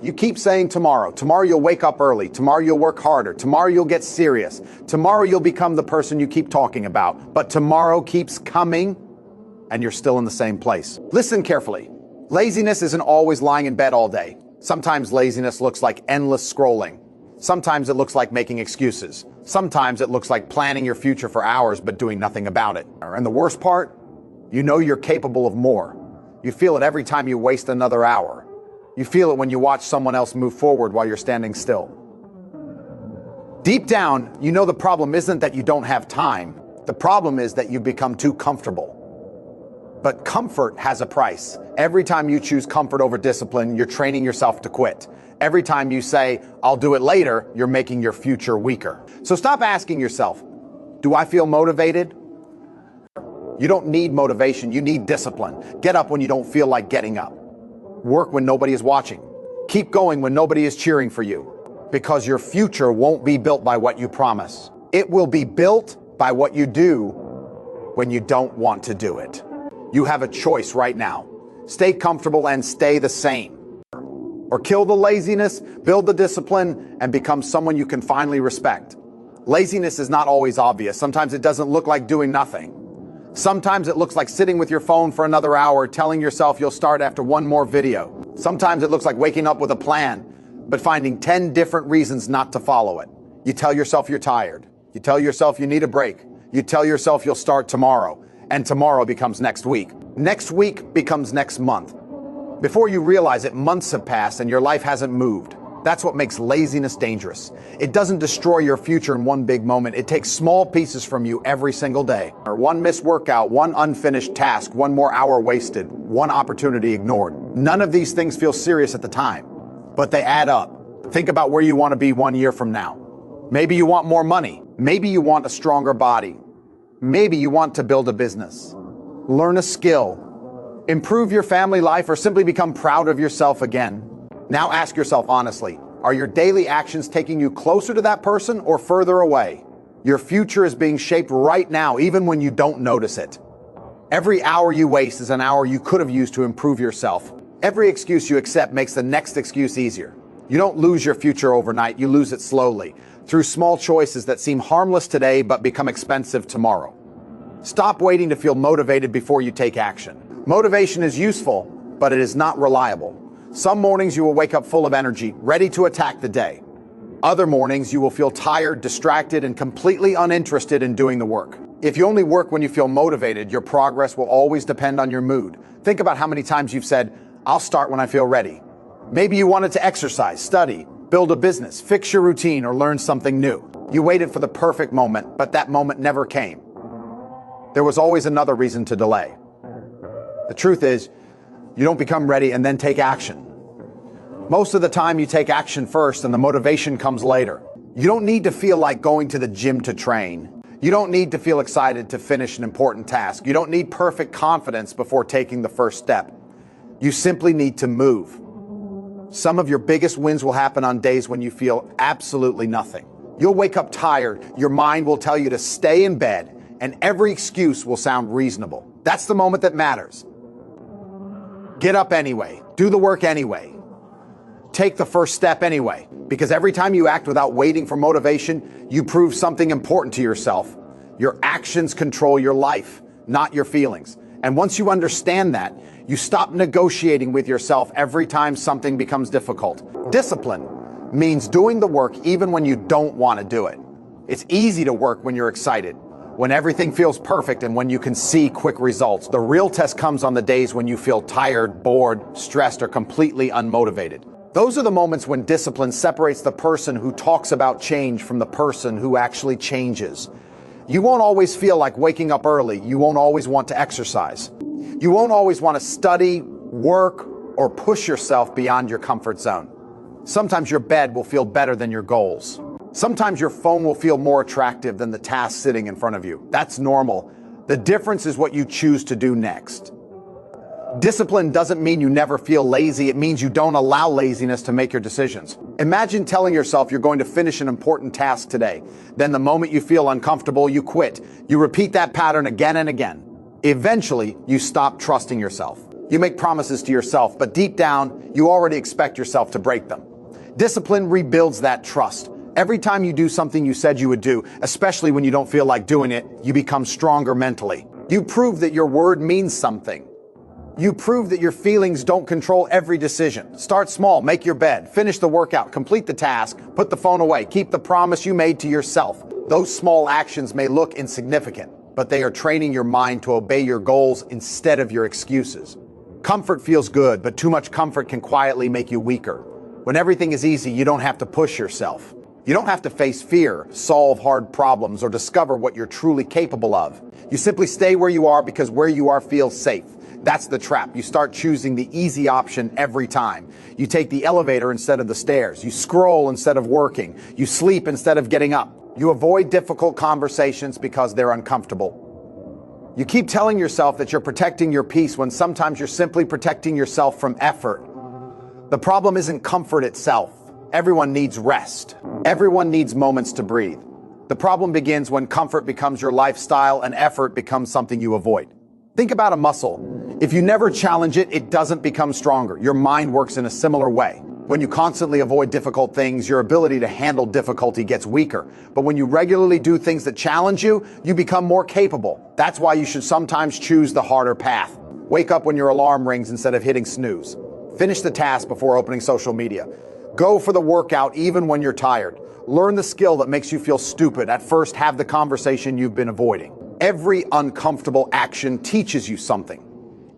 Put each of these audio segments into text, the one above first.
You keep saying tomorrow. Tomorrow you'll wake up early. Tomorrow you'll work harder. Tomorrow you'll get serious. Tomorrow you'll become the person you keep talking about. But tomorrow keeps coming and you're still in the same place. Listen carefully. Laziness isn't always lying in bed all day. Sometimes laziness looks like endless scrolling. Sometimes it looks like making excuses. Sometimes it looks like planning your future for hours but doing nothing about it. And the worst part, you know you're capable of more. You feel it every time you waste another hour. You feel it when you watch someone else move forward while you're standing still. Deep down, you know the problem isn't that you don't have time. The problem is that you've become too comfortable. But comfort has a price. Every time you choose comfort over discipline, you're training yourself to quit. Every time you say, I'll do it later, you're making your future weaker. So stop asking yourself, do I feel motivated? You don't need motivation, you need discipline. Get up when you don't feel like getting up. Work when nobody is watching. Keep going when nobody is cheering for you. Because your future won't be built by what you promise. It will be built by what you do when you don't want to do it. You have a choice right now. Stay comfortable and stay the same. Or kill the laziness, build the discipline, and become someone you can finally respect. Laziness is not always obvious. Sometimes it doesn't look like doing nothing. Sometimes it looks like sitting with your phone for another hour, telling yourself you'll start after one more video. Sometimes it looks like waking up with a plan, but finding 10 different reasons not to follow it. You tell yourself you're tired. You tell yourself you need a break. You tell yourself you'll start tomorrow, and tomorrow becomes next week. Next week becomes next month. Before you realize it, months have passed and your life hasn't moved. That's what makes laziness dangerous. It doesn't destroy your future in one big moment. It takes small pieces from you every single day. Or one missed workout, one unfinished task, one more hour wasted, one opportunity ignored. None of these things feel serious at the time, but they add up. Think about where you want to be 1 year from now. Maybe you want more money. Maybe you want a stronger body. Maybe you want to build a business, learn a skill, improve your family life, or simply become proud of yourself again. Now ask yourself honestly, are your daily actions taking you closer to that person or further away? Your future is being shaped right now, even when you don't notice it. Every hour you waste is an hour you could have used to improve yourself. Every excuse you accept makes the next excuse easier. You don't lose your future overnight, you lose it slowly, through small choices that seem harmless today but become expensive tomorrow. Stop waiting to feel motivated before you take action. Motivation is useful, but it is not reliable. Some mornings you will wake up full of energy, ready to attack the day. Other mornings you will feel tired, distracted, and completely uninterested in doing the work. If you only work when you feel motivated, your progress will always depend on your mood. Think about how many times you've said, I'll start when I feel ready. Maybe you wanted to exercise, study, build a business, fix your routine, or learn something new. You waited for the perfect moment, but that moment never came. There was always another reason to delay. The truth is, you don't become ready and then take action. Most of the time you take action first and the motivation comes later. You don't need to feel like going to the gym to train. You don't need to feel excited to finish an important task. You don't need perfect confidence before taking the first step. You simply need to move. Some of your biggest wins will happen on days when you feel absolutely nothing. You'll wake up tired, your mind will tell you to stay in bed, and every excuse will sound reasonable. That's the moment that matters. Get up anyway. Do the work anyway. Take the first step anyway. Because every time you act without waiting for motivation, you prove something important to yourself. Your actions control your life, not your feelings. And once you understand that, you stop negotiating with yourself every time something becomes difficult. Discipline means doing the work even when you don't want to do it. It's easy to work when you're excited, when everything feels perfect, and when you can see quick results. The real test comes on the days when you feel tired, bored, stressed, or completely unmotivated. Those are the moments when discipline separates the person who talks about change from the person who actually changes. You won't always feel like waking up early. You won't always want to exercise. You won't always want to study, work, or push yourself beyond your comfort zone. Sometimes your bed will feel better than your goals. Sometimes your phone will feel more attractive than the task sitting in front of you. That's normal. The difference is what you choose to do next. Discipline doesn't mean you never feel lazy. It means you don't allow laziness to make your decisions. Imagine telling yourself you're going to finish an important task today. Then the moment you feel uncomfortable, you quit. You repeat that pattern again and again. Eventually, you stop trusting yourself. You make promises to yourself, but deep down, you already expect yourself to break them. Discipline rebuilds that trust. Every time you do something you said you would do, especially when you don't feel like doing it, you become stronger mentally. You prove that your word means something. You prove that your feelings don't control every decision. Start small, make your bed, finish the workout, complete the task, put the phone away, keep the promise you made to yourself. Those small actions may look insignificant, but they are training your mind to obey your goals instead of your excuses. Comfort feels good, but too much comfort can quietly make you weaker. When everything is easy, you don't have to push yourself. You don't have to face fear, solve hard problems, or discover what you're truly capable of. You simply stay where you are because where you are feels safe. That's the trap. You start choosing the easy option every time. You take the elevator instead of the stairs. You scroll instead of working. You sleep instead of getting up. You avoid difficult conversations because they're uncomfortable. You keep telling yourself that you're protecting your peace when sometimes you're simply protecting yourself from effort. The problem isn't comfort itself. Everyone needs rest. Everyone needs moments to breathe. The problem begins when comfort becomes your lifestyle and effort becomes something you avoid. Think about a muscle. If you never challenge it, it doesn't become stronger. Your mind works in a similar way. When you constantly avoid difficult things, your ability to handle difficulty gets weaker. But when you regularly do things that challenge you, you become more capable. That's why you should sometimes choose the harder path. Wake up when your alarm rings instead of hitting snooze. Finish the task before opening social media. Go for the workout even when you're tired. Learn the skill that makes you feel stupid. At first, have the conversation you've been avoiding. Every uncomfortable action teaches you something.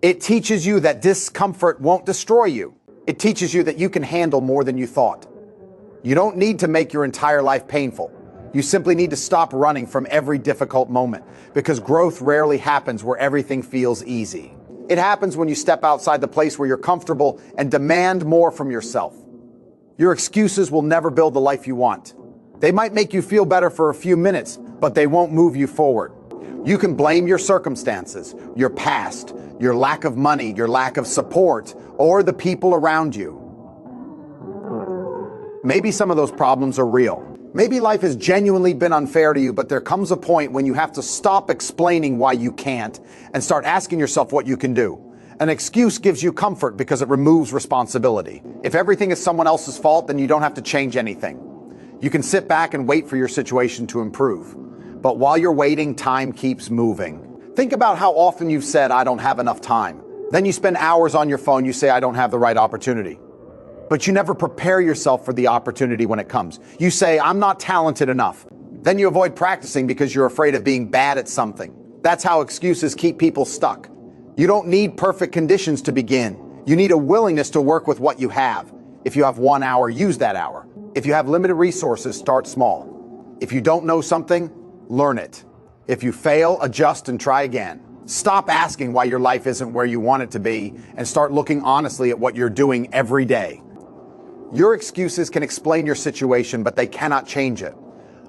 It teaches you that discomfort won't destroy you. It teaches you that you can handle more than you thought. You don't need to make your entire life painful. You simply need to stop running from every difficult moment, because growth rarely happens where everything feels easy. It happens when you step outside the place where you're comfortable and demand more from yourself. Your excuses will never build the life you want. They might make you feel better for a few minutes, but they won't move you forward. You can blame your circumstances, your past, your lack of money, your lack of support, or the people around you. Maybe some of those problems are real. Maybe life has genuinely been unfair to you, but there comes a point when you have to stop explaining why you can't and start asking yourself what you can do. An excuse gives you comfort because it removes responsibility. If everything is someone else's fault, then you don't have to change anything. You can sit back and wait for your situation to improve. But while you're waiting, time keeps moving. Think about how often you've said, "I don't have enough time." Then you spend hours on your phone, you say, "I don't have the right opportunity." But you never prepare yourself for the opportunity when it comes. You say, "I'm not talented enough." Then you avoid practicing because you're afraid of being bad at something. That's how excuses keep people stuck. You don't need perfect conditions to begin. You need a willingness to work with what you have. If you have 1 hour, use that hour. If you have limited resources, start small. If you don't know something, learn it. If you fail, adjust and try again. Stop asking why your life isn't where you want it to be and start looking honestly at what you're doing every day. Your excuses can explain your situation, but they cannot change it.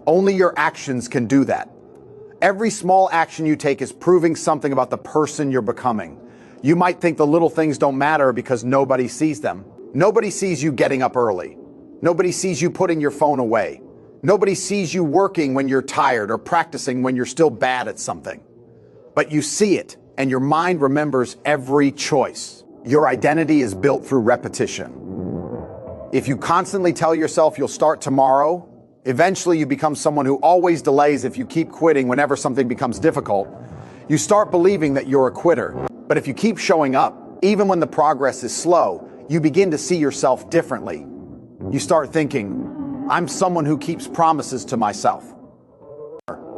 Only your actions can do that. Every small action you take is proving something about the person you're becoming. You might think the little things don't matter because nobody sees them. Nobody sees you getting up early. Nobody sees you putting your phone away. Nobody sees you working when you're tired or practicing when you're still bad at something. But you see it, and your mind remembers every choice. Your identity is built through repetition. If you constantly tell yourself you'll start tomorrow, eventually you become someone who always delays. If you keep quitting whenever something becomes difficult, you start believing that you're a quitter. But if you keep showing up, even when the progress is slow, you begin to see yourself differently. You start thinking, "I'm someone who keeps promises to myself."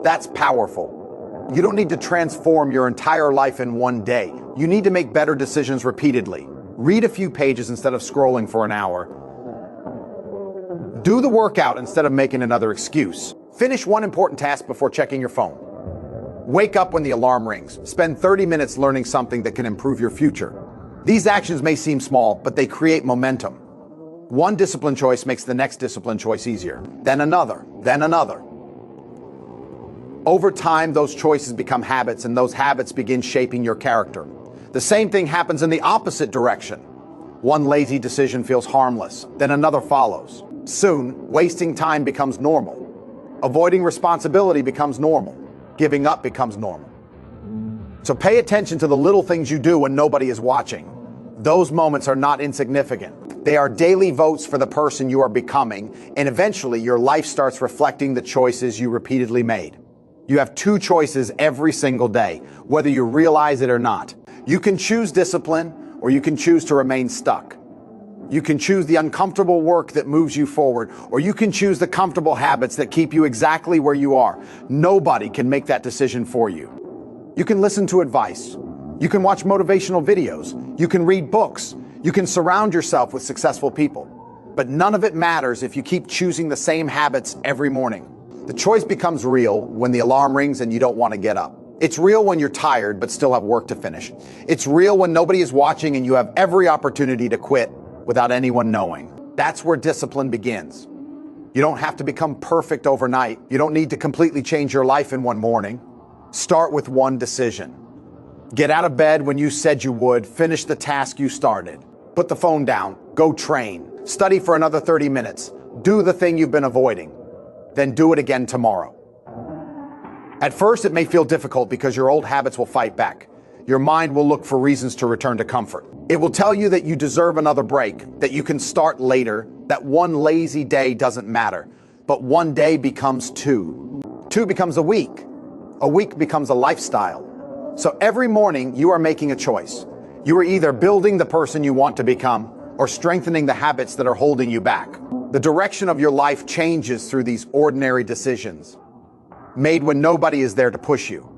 That's powerful. You don't need to transform your entire life in one day. You need to make better decisions repeatedly. Read a few pages instead of scrolling for an hour. Do the workout instead of making another excuse. Finish one important task before checking your phone. Wake up when the alarm rings. Spend 30 minutes learning something that can improve your future. These actions may seem small, but they create momentum. One discipline choice makes the next discipline choice easier. Then another, then another. Over time, those choices become habits, and those habits begin shaping your character. The same thing happens in the opposite direction. One lazy decision feels harmless, then another follows. Soon, wasting time becomes normal. Avoiding responsibility becomes normal. Giving up becomes normal. So pay attention to the little things you do when nobody is watching. Those moments are not insignificant. They are daily votes for the person you are becoming, and eventually your life starts reflecting the choices you repeatedly made. You have two choices every single day, whether you realize it or not. You can choose discipline, or you can choose to remain stuck. You can choose the uncomfortable work that moves you forward, or you can choose the comfortable habits that keep you exactly where you are. Nobody can make that decision for you. You can listen to advice. You can watch motivational videos. You can read books. You can surround yourself with successful people. But none of it matters if you keep choosing the same habits every morning. The choice becomes real when the alarm rings and you don't want to get up. It's real when you're tired but still have work to finish. It's real when nobody is watching and you have every opportunity to quit without anyone knowing. That's where discipline begins. You don't have to become perfect overnight. You don't need to completely change your life in one morning. Start with one decision. Get out of bed when you said you would. Finish the task you started. Put the phone down. Go train. Study for another 30 minutes. Do the thing you've been avoiding. Then do it again tomorrow. At first, it may feel difficult because your old habits will fight back. Your mind will look for reasons to return to comfort. It will tell you that you deserve another break, that you can start later, that one lazy day doesn't matter. But one day becomes two. Two becomes a week. A week becomes a lifestyle. So every morning you are making a choice. You are either building the person you want to become or strengthening the habits that are holding you back. The direction of your life changes through these ordinary decisions, made when nobody is there to push you.